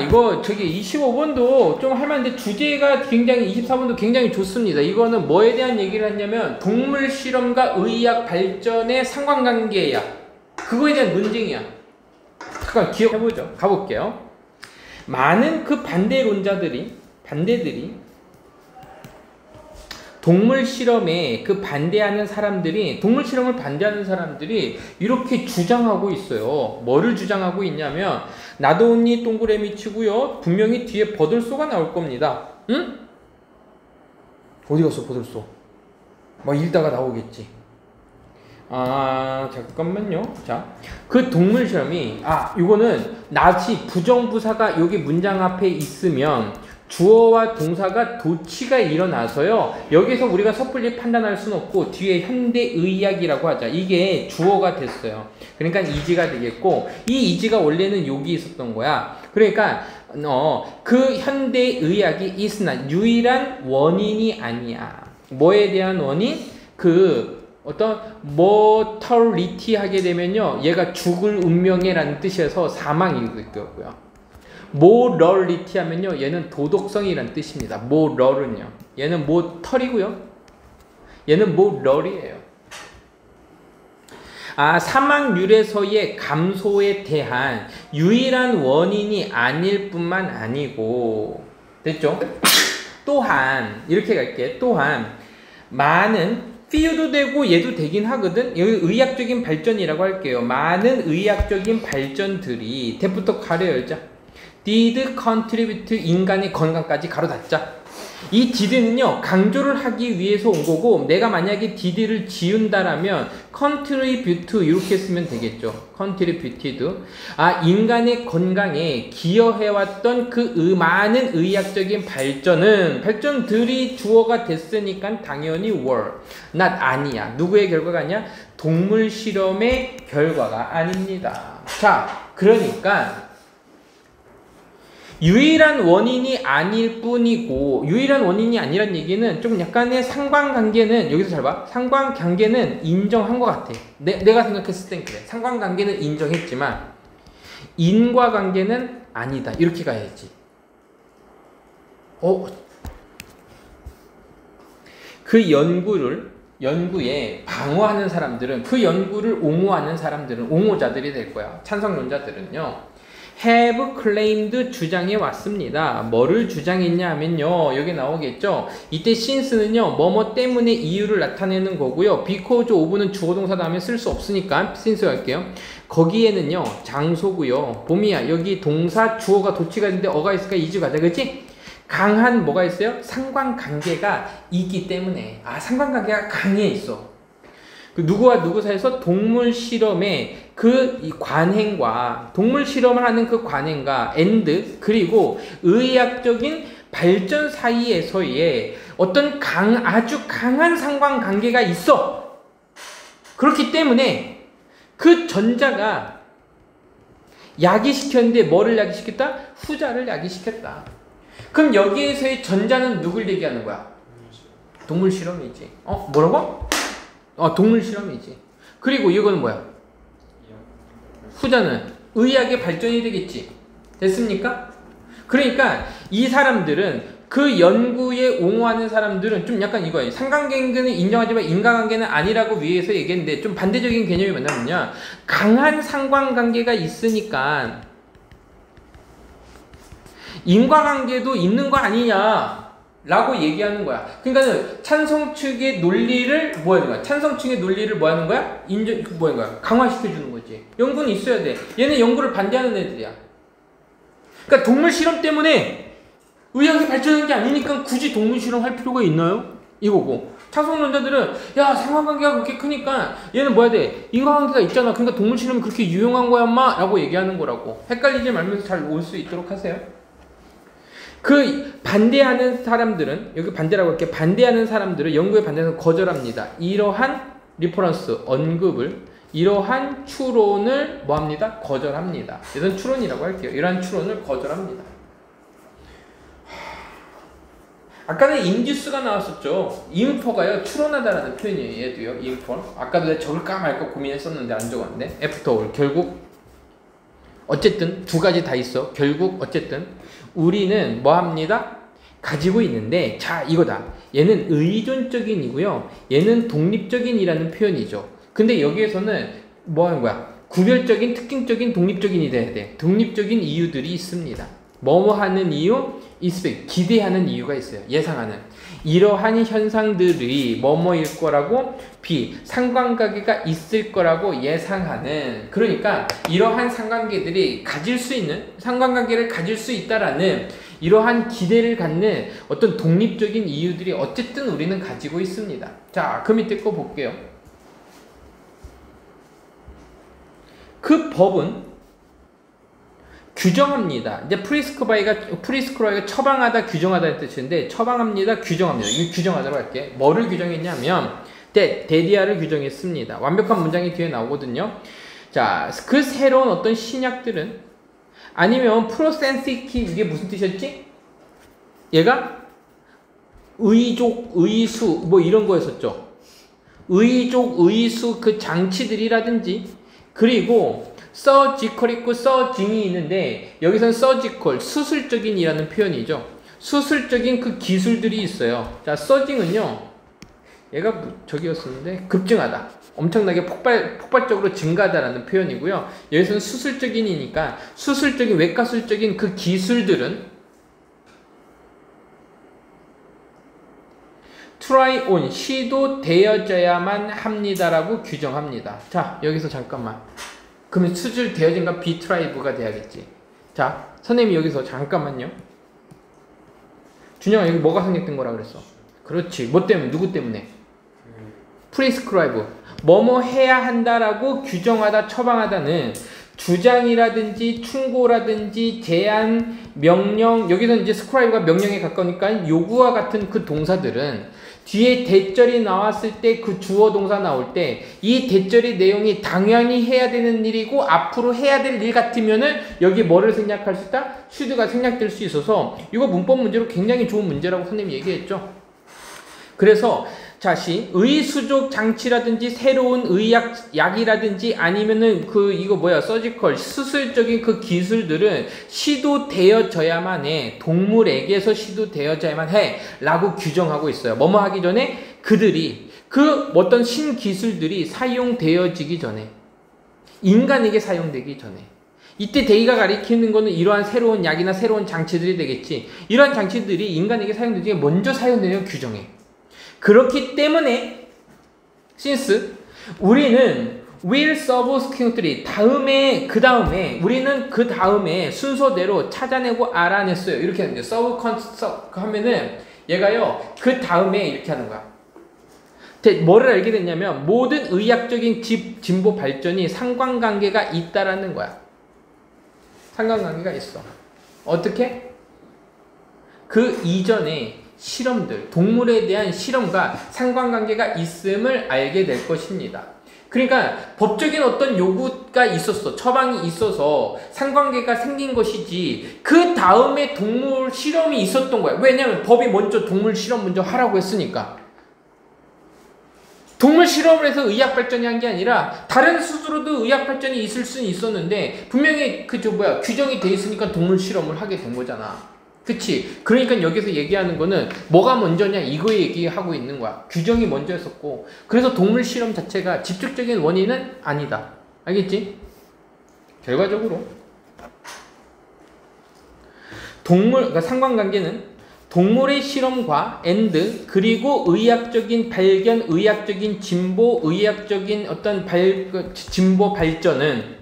이거 저기 25번도 좀 할만한데 주제가 굉장히 24번도 굉장히 좋습니다. 이거는 뭐에 대한 얘기를 하냐면 동물 실험과 의학 발전의 상관관계야. 그거에 대한 논쟁이야. 잠깐 기억해보죠. 가볼게요. 많은 그 반대들이 동물 실험에 동물 실험을 반대하는 사람들이 이렇게 주장하고 있어요. 뭐를 주장하고 있냐면 나도 언니 동그라미 치고요. 분명히 뒤에 버들소가 나올 겁니다. 응? 어디 갔어 버들소? 막 읽다가 나오겠지. 잠깐만요. 자, 그 동물 실험이 이거는 낫이 부정부사가 여기 문장 앞에 있으면 주어와 동사가 도치가 일어나서요. 여기서 우리가 섣불리 판단할 수는 없고 뒤에 현대의학이라고 하자. 이게 주어가 됐어요. 그러니까 이지가 되겠고 이 이지가 원래는 여기 있었던 거야. 그러니까 그 현대의학이 있으나 유일한 원인이 아니야. 뭐에 대한 원인? 어떤 mortality 하게 되면요. 얘가 죽을 운명에라는 뜻이어서 사망이 되고요. morality 하면요. 얘는 도덕성이라는 뜻입니다. moral은요. 얘는 mortal이고요. 얘는 moral이에요. 사망률에서의 감소에 대한 유일한 원인이 아닐 뿐만 아니고 됐죠? 또한 이렇게 갈게. 또한 많은 F도 되고 얘도 되긴 하거든. 여기 의학적인 발전이라고 할게요. 많은 의학적인 발전들이 대부터 가려 열자. did contribute 인간의 건강까지 가로 닫자. 이 did는요 강조를 하기 위해서 온 거고 내가 만약에 did를 지운다라면 contribute 이렇게 쓰면 되겠죠. contributed 인간의 건강에 기여해왔던 그 많은 의학적인 발전들이 주어가 됐으니까 당연히 were not 아니야. 누구의 결과가 아니야? 동물 실험의 결과가 아닙니다. 자, 그러니까 유일한 원인이 아닐 뿐이고 유일한 원인이 아니란 얘기는 좀 약간의 상관관계는 여기서 잘 봐. 상관관계는 인정한 것 같아. 내가 생각했을 땐 그래. 상관관계는 인정했지만 인과관계는 아니다. 이렇게 가야지. 그 연구에 방어하는 사람들은 그 연구를 옹호하는 사람들은 옹호자들이 될 거야. 찬성론자들은요. have claimed 주장해 왔습니다. 뭐를 주장했냐 하면요. 여기 나오겠죠. 이때 since는요. 뭐뭐 때문에 이유를 나타내는 거고요. because of는 주어동사 다음에 쓸 수 없으니까 since 할게요. 거기에는요. 장소고요. 봄이야. 여기 동사 주어가 도치가 있는데 어가 있을까? 이주 가자. 그치? 강한 뭐가 있어요? 상관관계가 있기 때문에 상관관계가 강해 있어. 누구와 누구 사이에서 동물 실험의 이 관행과 동물 실험을 하는 그 관행과 and 그리고 의학적인 발전 사이에서의 어떤 아주 강한 상관관계가 있어. 그렇기 때문에 그 전자가 야기시켰는데 뭐를 야기시켰다? 후자를 야기시켰다. 그럼 여기에서의 전자는 누굴 얘기하는 거야? 동물 실험이지. 뭐라고? 동물 실험이지. 그리고 이거는 뭐야? 후자는 의학의 발전이 되겠지. 됐습니까? 그러니까 이 사람들은 그 연구에 옹호하는 사람들은 좀 약간 이거예요. 상관관계는 인정하지만 인과관계는 아니라고 위에서 얘기했는데 좀 반대적인 개념이 뭐냐면 강한 상관관계가 있으니까 인과관계도 있는 거 아니냐 라고 얘기하는 거야. 그러니까 찬성 측의 논리를 뭐 하는 거야? 찬성 측의 논리를 뭐 하는 거야? 뭐 하는 거야? 강화시켜 주는 거지. 연구는 있어야 돼. 얘는 연구를 반대하는 애들이야. 그러니까 동물 실험 때문에 의학이 발전한 게 아니니까 굳이 동물 실험 할 필요가 있나요? 이거고. 찬성론자들은 야 상관관계가 그렇게 크니까 얘는 뭐 해야 돼? 인과관계가 있잖아. 그러니까 동물 실험이 그렇게 유용한 거야 엄마 라고 얘기하는 거라고. 헷갈리지 말면서 잘 올 수 있도록 하세요. 그 반대하는 사람들은 여기 반대라고 할게. 반대하는 사람들은 연구에 반대해서 거절합니다. 이러한 리퍼런스 언급을 이러한 추론을 뭐합니다? 거절합니다. 이건 추론이라고 할게요. 이러한 추론을 거절합니다. 아까는 인듀스가 나왔었죠. 인퍼가요 추론하다라는 표현이에요. 얘도요. 인퍼. 아까도 내가 적을까 말까 고민했었는데 안 적었는데 애프터 올. 결국 어쨌든 두 가지 다 있어. 결국 어쨌든 우리는 뭐합니다? 가지고 있는데 자 이거다. 얘는 의존적인 이고요. 얘는 독립적인 이라는 표현이죠. 근데 여기에서는 뭐 하는 거야? 구별적인, 특징적인, 독립적인이 돼야 돼. 독립적인 이유들이 있습니다. 뭐뭐 하는 이유? 기대하는 이유가 있어요. 예상하는. 이러한 현상들이 뭐뭐일 거라고 B. 상관관계가 있을 거라고 예상하는. 그러니까 이러한 상관관계를 가질 수 있다라는 이러한 기대를 갖는 어떤 독립적인 이유들이 어쨌든 우리는 가지고 있습니다. 자, 그 밑에 거 볼게요. 그 법은 규정합니다. 이제 프리스크라이가 처방하다, 규정하다는 뜻인데 처방합니다, 규정합니다. 이거 규정하다고 할게. 뭐를 규정했냐면 데디아를 규정했습니다. 완벽한 문장이 뒤에 나오거든요. 자, 그 새로운 어떤 신약들은 아니면 프로센시키 이게 무슨 뜻이었지? 얘가 의족, 의수 뭐 이런 거였었죠. 의족, 의수 그 장치들이라든지 그리고 서지컬 있고 서징이 있는데 여기서는 서지컬, 수술적인 이라는 표현이죠. 수술적인 그 기술들이 있어요. 자, 서징은요. 얘가 저기였었는데 급증하다. 엄청나게 폭발적으로 증가하다라는 표현이고요. 여기서는 수술적인이니까 수술적인 외과술적인 그 기술들은 try on 시도되어져야만 합니다라고 규정합니다. 자, 여기서 잠깐만. 그러면 수술되어진가 be tried가 돼야겠지. 자, 선생님이 여기서 잠깐만요. 준영아, 여기 뭐가 생략된 거라 그랬어? 그렇지. 뭐 때문에? 누구 때문에? prescribe. 뭐뭐 해야 한다라고 규정하다, 처방하다는 주장이라든지 충고라든지 제안, 명령, 여기서 이제 scribe가 명령에 가까우니까 요구와 같은 그 동사들은 뒤에 대절이 나왔을 때 그 주어 동사 나올 때 이 대절의 내용이 당연히 해야 되는 일이고 앞으로 해야 될 일 같으면은 여기 뭐를 생략할 수 있다? should가 생략될 수 있어서 이거 문법 문제로 굉장히 좋은 문제라고 선생님이 얘기했죠. 그래서 자시 의수족 장치라든지 새로운 약이라든지 아니면은 서지컬 수술적인 그 기술들은 시도되어져야만 해. 동물에게서 시도되어져야만 해 라고 규정하고 있어요. 뭐뭐 하기 전에 그들이 그 어떤 신기술들이 사용되어지기 전에, 인간에게 사용되기 전에. 이때 데이가 가리키는 거는 이러한 새로운 약이나 새로운 장치들이 되겠지. 이러한 장치들이 인간에게 사용되기 전에 먼저 사용되는 규정해. 그렇기 때문에 since 우리는 will serve 스킹들이 우리는 그 다음에 순서대로 찾아내고 알아냈어요. 이렇게 하는데 serve 하면은 얘가요 그 다음에 이렇게 하는 거야. 뭐를 알게 됐냐면 모든 의학적인 진보 발전이 상관관계가 있다라는 거야. 상관관계가 있어. 어떻게? 그 이전에 실험들, 동물에 대한 실험과 상관관계가 있음을 알게 될 것입니다. 그러니까 법적인 어떤 요구가 있었어. 처방이 있어서 상관관계가 생긴 것이지 그 다음에 동물 실험이 있었던 거야. 왜냐하면 법이 먼저 동물 실험 먼저 하라고 했으니까. 동물 실험을 해서 의학 발전이 한 게 아니라 다른 수술로도 의학 발전이 있을 수는 있었는데 분명히 규정이 돼 있으니까 동물 실험을 하게 된 거잖아. 그치? 그러니까 여기서 얘기하는 거는 뭐가 먼저냐 이거 얘기하고 있는 거야. 규정이 먼저였었고 그래서 동물 실험 자체가 직접적인 원인은 아니다. 알겠지? 결과적으로 그러니까 상관관계는 동물의 실험과 그리고 의학적인 발견, 의학적인 진보, 의학적인 어떤 진보 발전은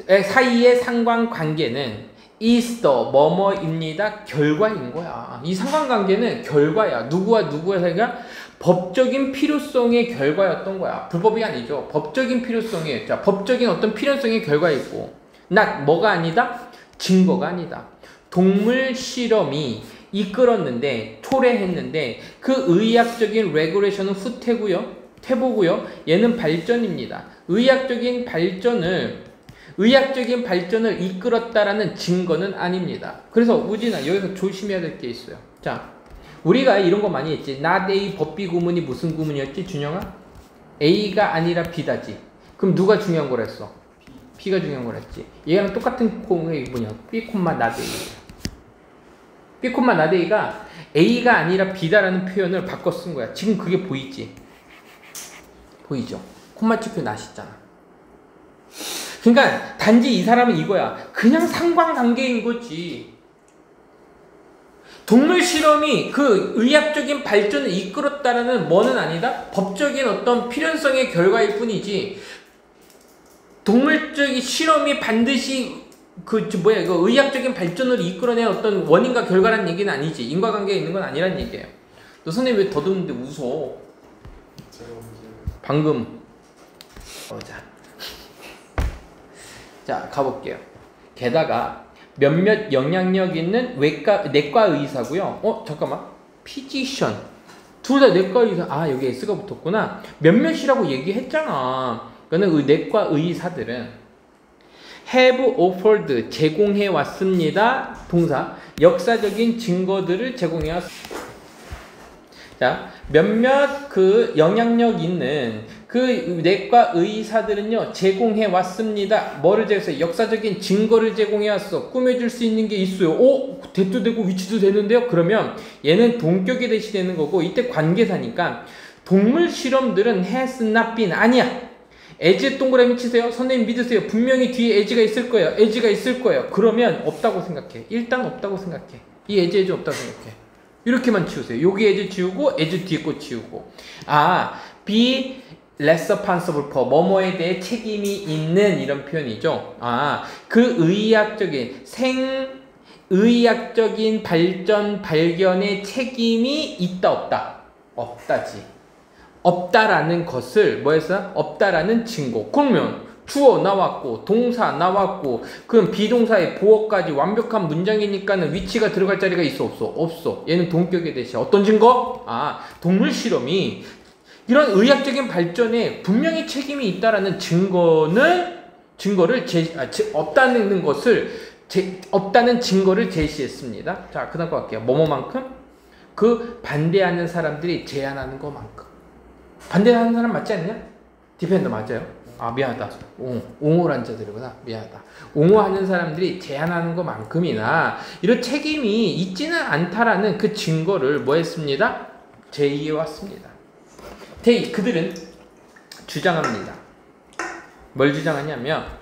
사이의 상관관계는 is the 뭐뭐입니다. 결과인 거야. 이 상관관계는 결과야. 누구와 누구의 사이가 법적인 필요성의 결과였던 거야. 불법이 아니죠. 법적인 필요성의, 법적인 어떤 필요성의 결과이고, 뭐가 아니다? 증거가 아니다. 동물 실험이 이끌었는데, 초래했는데, 그 의학적인 레귤레이션은 후퇴고요. 퇴보고요. 얘는 발전입니다. 의학적인 발전을 이끌었다라는 증거는 아닙니다. 그래서 우진아 여기서 조심해야 될 게 있어요. 자, 우리가 이런 거 많이 했지. not A 법비 구문이 무슨 구문이었지, 준영아? A가 아니라 B다지. 그럼 누가 중요한 거랬어? B가 중요한 거랬지. 얘랑 똑같은 콩이 뭐냐? B, not A. B, not A가 A가 아니라 B다라는 표현을 바꿔 쓴 거야. 지금 그게 보이지? 보이죠? 콤마치표 나시잖아. 그러니까 단지 이 사람은 이거야. 그냥 상관관계인 거지. 동물 실험이 그 의학적인 발전을 이끌었다라는 뭐는 아니다? 법적인 어떤 필연성의 결과일 뿐이지. 동물적인 실험이 반드시 이거 의학적인 발전을 이끌어낸 어떤 원인과 결과라는 얘기는 아니지. 인과관계가 있는 건 아니란 얘기예요. 너 선생님 왜 더듬는데 웃어? 방금. 자, 가볼게요. 게다가 몇몇 영향력 있는 내과 의사고요. 잠깐만. 피지션. 둘 다 내과 의사. 아, 여기 S가 붙었구나. 몇몇이라고 얘기했잖아. 그러니까 내과 의사들은 have offered 제공해 왔습니다. 동사. 역사적인 증거들을 제공해 왔습니다. 자, 몇몇 그 영향력 있는 그 내과 의사들은요, 제공해 왔습니다. 뭐를 제공했어요? 역사적인 증거를 제공해 왔어. 꾸며줄 수 있는 게 있어요. 대도 되고 위치도 되는데요? 그러면 얘는 동격이 대시되는 거고, 이때 관계사니까 동물 실험들은 has not been 아니야. as 동그라미 치세요. 선생님 믿으세요. 분명히 뒤에 as가 있을 거예요. as가 있을 거예요. 그러면 없다고 생각해. 일단 없다고 생각해. 이 as 없다고 생각해. 이렇게만 치우세요. 여기 as 지우고 as 뒤에 거 지우고. be less responsible for 뭐뭐에 대해 책임이 있는 이런 표현이죠. 그 의학적인 발전 발견에 책임이 있다 없다? 없다지. 없다라는 것을 뭐해서? 없다라는 증거. 그러면 주어 나왔고 동사 나왔고 그럼 비동사의 보어까지 완벽한 문장이니까는 위치가 들어갈 자리가 있어 없어? 없어. 얘는 동격의 대시. 어떤 증거? 동물 실험이 이런 의학적인 발전에 분명히 책임이 있다라는 없다는 증거를 제시했습니다. 자, 그 다음 거 갈게요. 뭐뭐만큼? 그 반대하는 사람들이 제안하는 것만큼. 반대하는 사람 맞지 않냐? 디펜더 맞아요? 미안하다. 옹호란 자들이구나. 미안하다. 옹호하는 사람들이 제안하는 것만큼이나 이런 책임이 있지는 않다라는 그 증거를 뭐 했습니다? 제의해 왔습니다. 그들은 주장합니다. 뭘 주장하냐면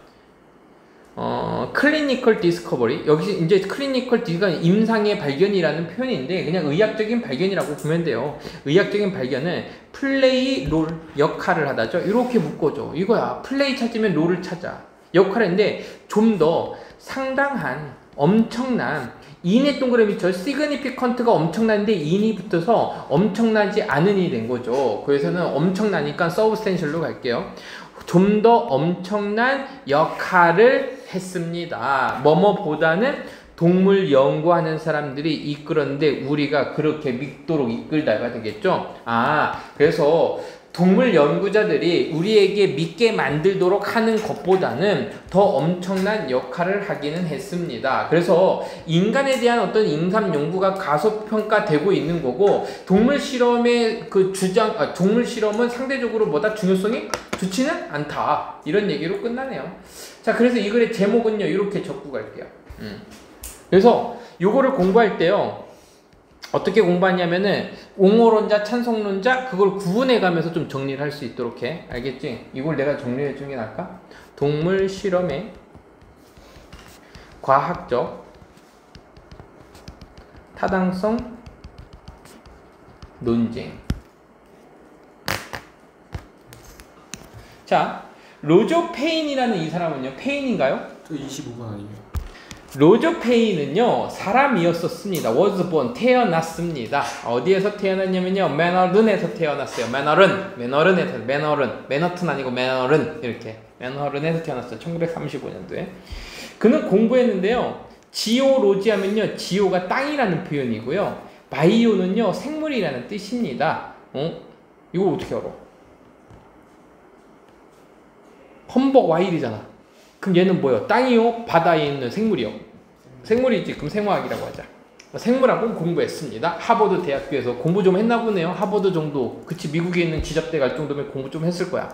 클리니컬 디스커버리, 여기 이제 클리니컬 디스가 임상의 발견이라는 표현인데 그냥 의학적인 발견이라고 보면 돼요. 의학적인 발견은 플레이, 롤, 역할을 하다죠. 이렇게 묶어줘. 이거야. 플레이 찾으면 롤을 찾아. 역할인데 좀 더 상당한 엄청난 인의 동그라미 저 시그니피컨트가 엄청난데 인이 붙어서 엄청나지 않은이 된 거죠. 그래서는 엄청나니까 서브스텐셜로 갈게요. 좀 더 엄청난 역할을 했습니다. 뭐뭐보다는 동물 연구하는 사람들이 이끌었는데 우리가 그렇게 믿도록 이끌다가 되겠죠. 그래서 동물 연구자들이 우리에게 믿게 만들도록 하는 것보다는 더 엄청난 역할을 하기는 했습니다. 그래서 인간에 대한 어떤 임상 연구가 가소평가되고 있는 거고 동물 실험의 동물 실험은 상대적으로 뭐다 중요성이 좋지는 않다. 이런 얘기로 끝나네요. 자, 그래서 이 글의 제목은요, 이렇게 적고 갈게요. 그래서 요거를 공부할 때요, 어떻게 공부하냐면은 옹호론자, 찬성론자 그걸 구분해 가면서 좀 정리를 할 수 있도록 해. 알겠지? 이걸 내가 정리해 주는 게 나을까? 동물 실험의 과학적 타당성 논쟁. 자, 로저 페인이라는 이 사람은요, 페인인가요?
25번 아니에요?
로저 페인은요, 사람이었었습니다. was born, 태어났습니다. 어디에서 태어났냐면요, 맨허튼에서 태어났어요. 맨허튼 아니고 맨허튼, 이렇게 맨허튼에서 태어났어요. 1935년도에. 그는 공부했는데요, 지오로지 하면요, 지오가 땅이라는 표현이고요, 바이오는요, 생물이라는 뜻입니다. 이걸 어떻게 알아? 험벅 와일이잖아. 그럼 얘는 뭐예요? 땅이요? 바다에 있는 생물이요? 생물이지. 그럼 생화학이라고 하자. 생물학은 공부했습니다. 하버드 대학교에서 공부 좀 했나 보네요. 하버드 정도. 그치, 미국에 있는 지잡대 갈 정도면 공부 좀 했을 거야.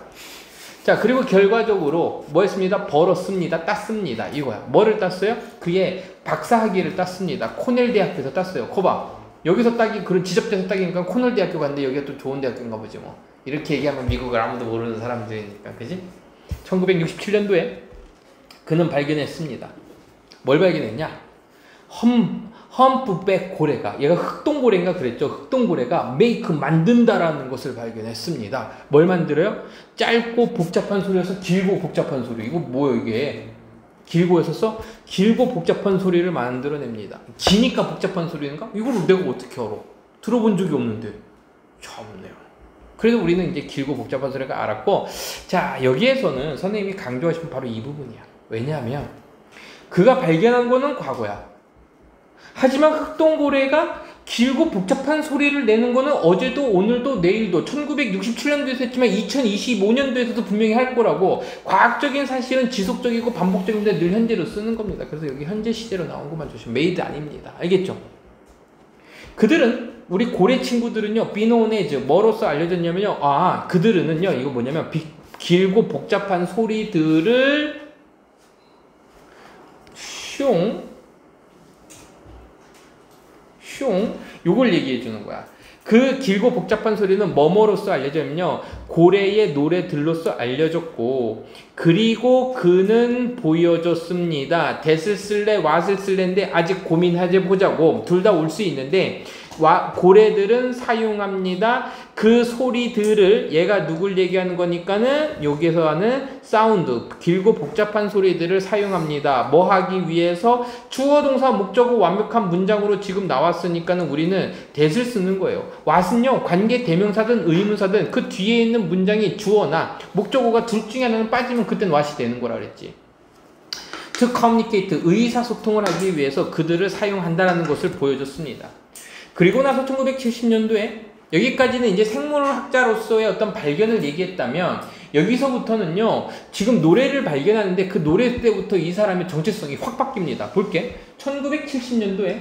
자, 그리고 결과적으로 뭐 했습니다? 벌었습니다. 땄습니다. 이거야. 뭐를 땄어요? 그의 박사학위를 땄습니다. 코넬 대학교에서 땄어요. 거봐. 여기서 따기, 그런 지잡대에서 따기니까 코넬 대학교 갔는데 여기가 또 좋은 대학교인가 보지 뭐. 이렇게 얘기하면 미국을 아무도 모르는 사람들이니까. 그지? 1967년도에 그는 발견했습니다. 뭘 발견했냐? 험프백 고래가, 얘가 흑동고래인가 그랬죠. 흑동고래가 메이크 만든다라는 것을 발견했습니다. 뭘 만들어요? 짧고 복잡한 소리에서 길고 복잡한 소리. 이거 뭐예요 이게? 길고 해서 길고 복잡한 소리를 만들어냅니다. 기니까 복잡한 소리인가? 이걸 내가 어떻게 알아? 들어본 적이 없는데. 참네요. 그래도 우리는 이제 길고 복잡한 소리가 알았고, 자, 여기에서는 선생님이 강조하시면 바로 이 부분이야. 왜냐하면 그가 발견한 거는 과거야. 하지만 흑동고래가 길고 복잡한 소리를 내는 거는 어제도 오늘도 내일도 1967년도에서 했지만 2025년도에서도 분명히 할 거라고. 과학적인 사실은 지속적이고 반복적인데 늘 현재로 쓰는 겁니다. 그래서 여기 현재 시제로 나온 것만 조심. 메이드 아닙니다. 알겠죠? 그들은, 우리 고래 친구들은요, 비노네즈 뭐로서 알려졌냐면요, 그들은요, 이거 뭐냐면 길고 복잡한 소리들을 요걸 얘기해 주는 거야. 그 길고 복잡한 소리는 뭐뭐로서 알려졌냐면요, 고래의 노래들로서 알려졌고, 그리고 그는 보여줬습니다. that을 쓸래 what을 쓸래인데 아직 고민하지 보자고. 둘 다 올 수 있는데, 고래들은 사용합니다. 그 소리들을, 얘가 누굴 얘기하는 거니까는 여기서 하는 사운드, 길고 복잡한 소리들을 사용합니다. 뭐 하기 위해서? 주어 동사 목적어 완벽한 문장으로 지금 나왔으니까는 우리는 that을 쓰는 거예요. what은요, 관계 대명사든 의문사든 그 뒤에 있는 문장이 주어나 목적어가 둘 중에 하나는 빠지면 그땐 what이 되는 거라 그랬지. To communicate, 의사소통을 하기 위해서 그들을 사용한다는 것을 보여줬습니다. 그리고 나서 1970년도에, 여기까지는 이제 생물학자로서의 어떤 발견을 얘기했다면, 여기서부터는요, 지금 노래를 발견하는데 그 노래 때부터 이 사람의 정체성이 확 바뀝니다. 볼게. 1970년도에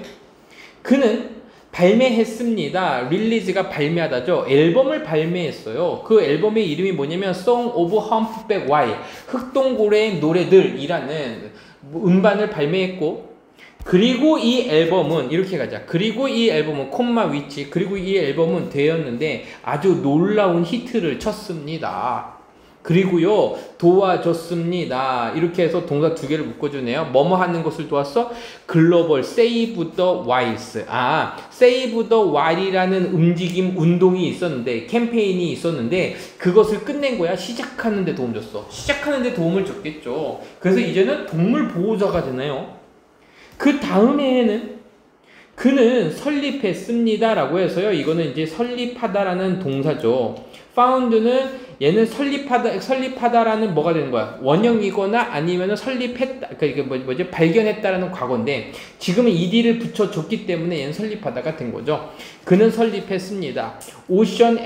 그는 발매했습니다. 릴리즈가 발매하다죠. 앨범을 발매했어요. 그 앨범의 이름이 뭐냐면 Song of Humpback Whale, 흑동고래의 노래들이라는 음반을 발매했고, 그리고 이 앨범은, 이렇게 가자. 그리고 이 앨범은 콤마 위치, 그리고 이 앨범은 되었는데 아주 놀라운 히트를 쳤습니다. 그리고요, 도와줬습니다. 이렇게 해서 동사 두 개를 묶어주네요. 뭐뭐 하는 것을 도왔어? 글로벌 Save the Whales. Save the Whale이라는 움직임, 운동이 있었는데, 캠페인이 있었는데, 그것을 끝낸 거야. 시작하는데 도움 줬어. 시작하는데 도움을 줬겠죠. 그래서 이제는 동물 보호자가 되나요? 그 다음에는 그는 설립했습니다 라고 해서요, 이거는 이제 설립하다라는 동사죠. found는 얘는 설립하다라는 뭐가 되는 거야? 원형이거나 아니면은 설립했다, 그러니까 뭐지? 발견했다라는 과거인데, 지금은 ed를 붙여줬기 때문에 얘는 설립하다가 된 거죠. 그는 설립했습니다. 오션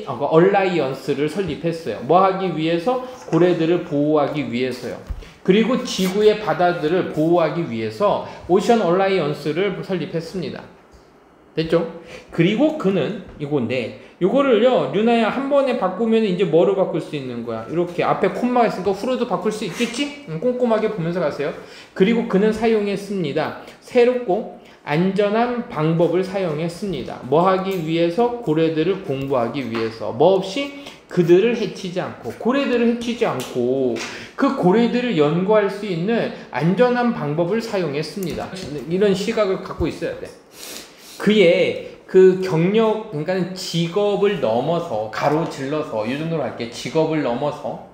얼라이언스를 설립했어요. 뭐 하기 위해서? 고래들을 보호하기 위해서요. 그리고 지구의 바다들을 보호하기 위해서 오션 얼라이언스를 설립했습니다. 됐죠? 그리고 그는 이건데, 요거를요, 류나야 한 번에 바꾸면 이제 뭐로 바꿀 수 있는 거야? 이렇게 앞에 콤마가 있으니까 후로도 바꿀 수 있겠지? 꼼꼼하게 보면서 가세요. 그리고 그는 사용했습니다. 새롭고 안전한 방법을 사용했습니다. 뭐 하기 위해서? 고래들을 공부하기 위해서. 뭐 없이? 그들을 해치지 않고, 고래들을 해치지 않고, 그 고래들을 연구할 수 있는 안전한 방법을 사용했습니다. 이런 시각을 갖고 있어야 돼. 그의 그 경력, 그러니까 직업을 넘어서, 가로질러서, 이 정도로 할게. 직업을 넘어서,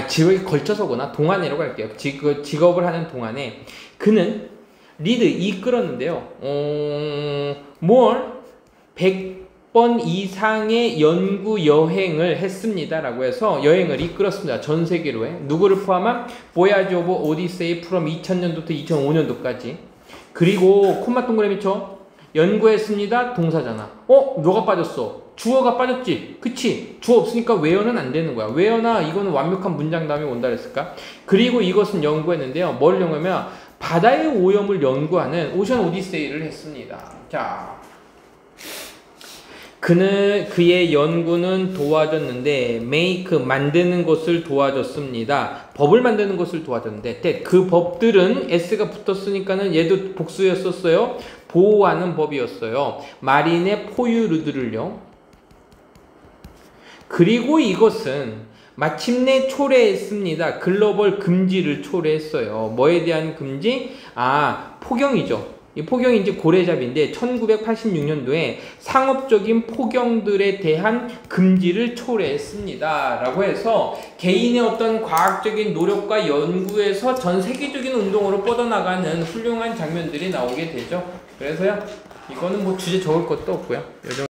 직업에 걸쳐서구나. 동안이라고 할게요. 직업을 하는 동안에 그는 리드, 이끌었는데요. more 100번 이상의 연구 여행을 했습니다 라고 해서 여행을 이끌었습니다. 전 세계로에. 누구를 포함한 Voyage of Odyssey from 2000년도부터 2005년도까지. 그리고 콤마 동그라미 쳐. 연구했습니다. 동사잖아. 뭐가 빠졌어? 주어가 빠졌지. 그치? 주어 없으니까 where는 안 되는 거야. where나 이거는 완벽한 문장 다음에 온다 그랬을까? 그리고 이것은 연구했는데요. 뭘 연구하면 바다의 오염을 연구하는 오션 오디세이를 했습니다. 자, 그의 연구는 도와줬는데 make 만드는 것을 도와줬습니다. 법을 만드는 것을 도와줬는데 그 법들은 s가 붙었으니까는 얘도 복수였었어요. 보호하는 법이었어요. 마린의 포유류들을요. 그리고 이것은 마침내 초래했습니다. 글로벌 금지를 초래했어요. 뭐에 대한 금지? 포경이죠. 이 포경이 이제 고래잡이인데 1986년도에 상업적인 포경들에 대한 금지를 초래했습니다. 라고 해서 개인의 어떤 과학적인 노력과 연구에서 전 세계적인 운동으로 뻗어나가는 훌륭한 장면들이 나오게 되죠. 그래서요, 이거는 뭐 주제 적을 것도 없고요. 이 정도